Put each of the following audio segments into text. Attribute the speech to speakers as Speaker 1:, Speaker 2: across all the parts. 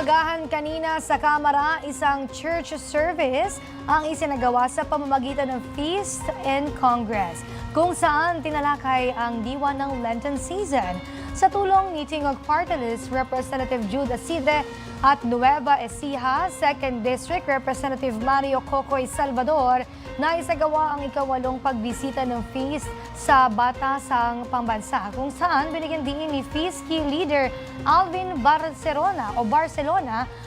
Speaker 1: Kinaumagahan kanina sa Kamara, isang church service ang isinagawa sa pamamagitan ng Feast and Congress, kung saan tinalakay ang diwa ng Lenten season. Sa tulong ni Tingog Party List Representative Jude Asidre at Nueva Ecija 2nd District Representative Mario Cocoy Salvador, na isagawa ang ikawalong pagbisita ng Feast sa Batasang Pambansa, kung saan binigyan din ni Feast Key Leader Alvin Barcelona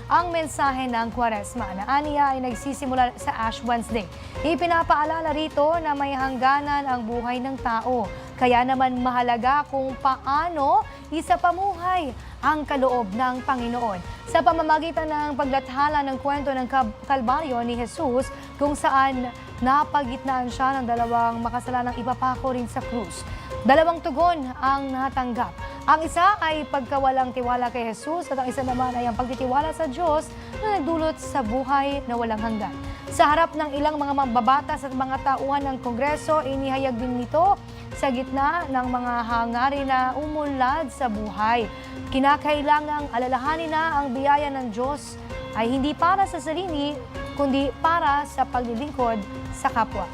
Speaker 1: ang mensahe ng Kwaresma na aniya ay nagsisimula sa Ash Wednesday. Ipinapaalala rito na may hangganan ang buhay ng tao, kaya naman mahalaga kung paano isapamuhay ang kaloob ng Panginoon. Sa pamamagitan ng paglathala ng kwento ng Kalbaryo ni Jesus, kung saan napagitnaan siya ng dalawang makasalanang ipapako rin sa krus. Dalawang tugon ang natanggap. Ang isa ay pagkawalang tiwala kay Jesus at ang isa naman ay ang pagtitiwala sa Diyos na nagdulot sa buhay na walang hanggan. Sa harap ng ilang mga mambabatas at mga tauhan ng Kongreso, inihayag din nito sa gitna ng mga hangarin na umunlad sa buhay. Kinakailangang alalahanin na ang biyaya ng Diyos ay hindi para sa sarili, kundi para sa paglilingkod sa kapwa.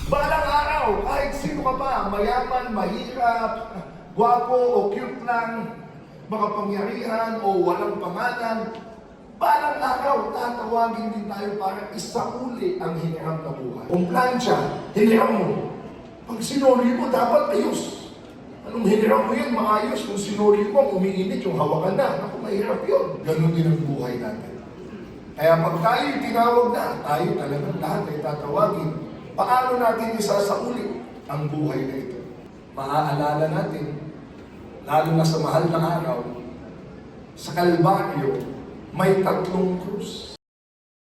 Speaker 2: Balang araw, kahit sino ka pa, mayaman, mahirap, gwapo o cute lang, makapangyarihan o walang pangalan, balang araw, tatawagin din tayo para isauli ang hiniram na buhay. Kung plancha, hiniram mo. Pag sinuri mo, dapat ayos. Anong hiniram mo yan, maayos. Kung sinuri mo, umiinit yung hawakan na. Naku, mahirap yun. Ganun din ang buhay natin. Kaya pag tayo tinawag na, tayo talagang lahat ay tatawagin. Paano natin isasauli ang buhay na ito? Maaalala natin, lalo na sa mahal na araw, sa Kalbaryo, may 3 krus.